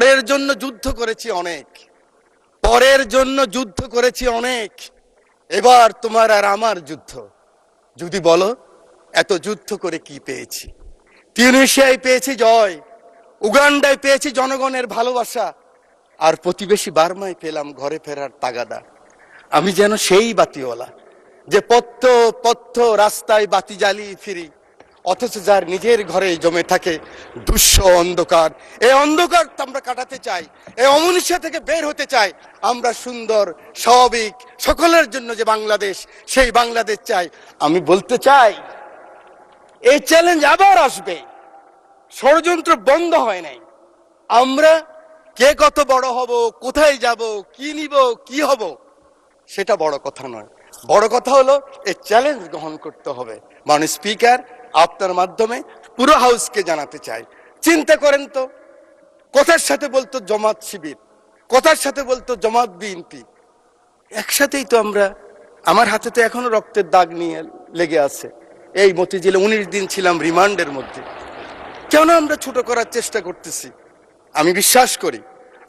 পরের জন্য যুদ্ধ করেছি অনেক, পরের জন্য যুদ্ধ করেছি অনেক, এবার তোমার আর আমার যুদ্ধ। যদি বলো এত যুদ্ধ করে কি পেয়েছি? তিউনিসিয়ায় পেয়েছি জয়, উগান্ডায় পেয়েছি জনগণের ভালোবাসা, আর প্রতিবেশী বার্মায় পেলাম ঘরে ফেরার তাগাদা। আমি যেন সেই বাতিওয়ালা যে পথ্য পথ্য রাস্তায় বাতি জ্বালিয়ে ফিরি, অথচ যার নিজের ঘরে জমে থাকে দুঃস্ব অন্ধকার। এই অন্ধকার আমরা কাটাতে চাই, এই অমনুষ্য থেকে বের হতে চাই। আমরা সুন্দর স্বাভাবিক সকলের জন্য যে বাংলাদেশ, সেই বাংলাদেশ চাই। আমি বলতে চাই এই চ্যালেঞ্জ আবার আসবে, ষড়যন্ত্র বন্ধ হয় নাই। আমরা কে কত বড় হব, কোথায় যাব, কি নিব, কি হব, সেটা বড় কথা নয়। বড় কথা হলো এই চ্যালেঞ্জ গ্রহণ করতে হবে। মাননীয় স্পিকার, আপনার মাধ্যমে পুরো হাউসকে জানাতে চাই, চিন্তা করেন তো, কথার সাথে বলতো জামাত শিবির, কথার সাথে বলতো জামাত বিএনপি, একসাথেই তো আমরা। আমার হাতে তো এখনো রক্তের দাগ নিয়ে লেগে আছে। এই মতিঝিলে 19 দিন ছিলাম রিমান্ডের মধ্যে। কেন আমরা ছোট করার চেষ্টা করতেছি? আমি বিশ্বাস করি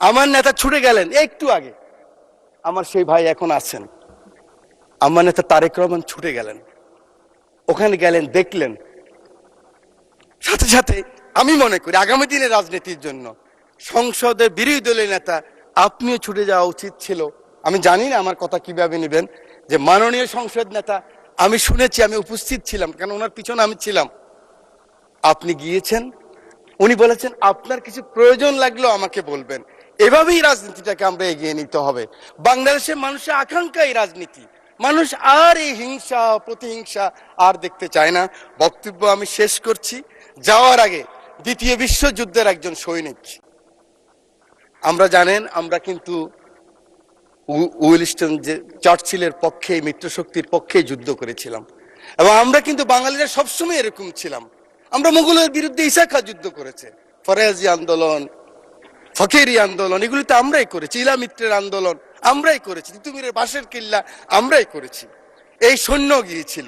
আমার নেতা ছুটে গেলেন একটু আগে, আমার সেই ভাই এখন আছেন, আমার নেতা তারেক রহমান ছুটে গেলেন, ওখানে গেলেন, দেখলেন। সাথে সাথে আমি মনে করি আগামী দিনের রাজনীতির জন্য সংসদের বিরোধী দলের নেতা আপনিও ছুটে যাওয়া উচিত ছিল। আমি জানি না আমার কথা কিভাবে নেবেন, যে মাননীয় সংসদ নেতা, আমি শুনেছি, আমি উপস্থিত ছিলাম, কারণ ওনার পিছনে আমি ছিলাম, আপনি গিয়েছেন, উনি বলেছেন আপনার কিছু প্রয়োজন লাগলেও আমাকে বলবেন। এভাবেই রাজনীতিটাকে আমরা এগিয়ে নিতে হবে। বাংলাদেশের মানুষের আকাঙ্ক্ষা এই রাজনীতি, মানুষ আর এই হিংসা প্রতিহিংসা আর দেখতে চায় না। বক্তব্য আমি শেষ করছি। যাওয়ার আগে দ্বিতীয় বিশ্বযুদ্ধের একজন সৈনিক, আমরা জানেন আমরা কিন্তু উইলস্টন যে চার্চিলের পক্ষে, মিত্রশক্তির পক্ষে যুদ্ধ করেছিলাম, এবং আমরা কিন্তু বাঙালিরা সবসময় এরকম ছিলাম। আমরা মুঘলের বিরুদ্ধে ইসাখা যুদ্ধ করেছে, ফরাজি আন্দোলন, ফকিরি আন্দোলন, এগুলিতে আমরাই করেছি, ইলামিত্রের আন্দোলন আমরাই করেছি, তিতুমিরের বাঁশের কিল্লা আমরাই করেছি। এই সৈন্য গিয়েছিল,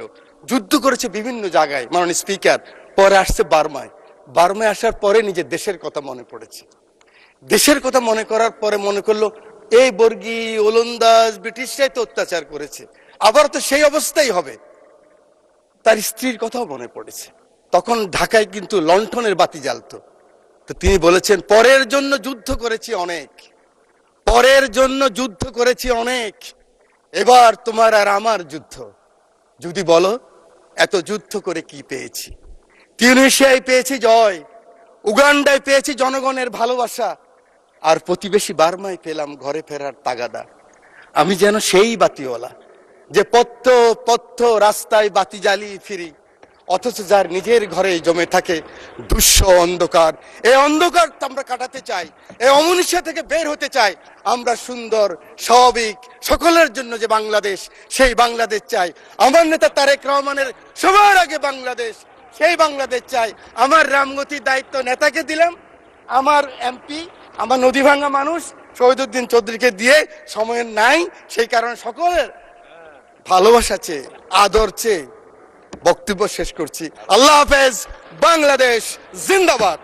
যুদ্ধ করেছে বিভিন্ন জায়গায়। মাননীয় স্পিকার, পরে আসছে বার্মায়, বার্মায় আসার পরে নিজের দেশের কথা মনে পড়েছে। দেশের কথা মনে করার পরে মনে করলো এই বর্গী ওলন্দাজ ব্রিটিশরাই তো অত্যাচার করেছে, আবার তো সেই অবস্থাই হবে। তার স্ত্রীর কথাও মনে পড়েছে। তখন ঢাকায় কিন্তু লণ্ঠনের বাতি জ্বালতো। তো তিনি বলেছেন পরের জন্য যুদ্ধ করেছি অনেক, পরের জন্য যুদ্ধ করেছি অনেক, এবার তোমার আর আমার যুদ্ধ। যদি বলো এত যুদ্ধ করে কি পেয়েছি? তিউনিসিয়ায় পেয়েছি জয়, উগান্ডায় পেয়েছি জনগণের ভালোবাসা, আর প্রতিবেশী বার্মায় পেলাম ঘরে ফেরার তাগাদা। আমি যেন সেই বাতিওয়ালা যে পথ্য পথ্য রাস্তায় বাতি জ্বালিয়ে ফিরি, অথচ যার নিজের ঘরে জমে থাকে দুঃস্ব অন্ধকার। এই অন্ধকার আমরা কাটাতে চাই, এই অমনুষ্য থেকে বের হতে চাই। আমরা সুন্দর স্বাভাবিক সকলের জন্য যে বাংলাদেশ, সেই বাংলাদেশ চাই। আমার নেতা তারেক রহমানের সবার আগে বাংলাদেশ, সেই বাংলাদেশ চাই। আমার রামগতির দায়িত্ব নেতাকে দিলাম, আমার এমপি, আমার নদী ভাঙ্গা মানুষ শহীদুদ্দিন চৌধুরীকে দিয়ে সময় নাই, সেই কারণে সকলের ভালোবাসা চেয়ে, আদর চেয়ে বক্তব্য শেষ করছি। আল্লাহ হাফেজ, বাংলাদেশ জিন্দাবাদ।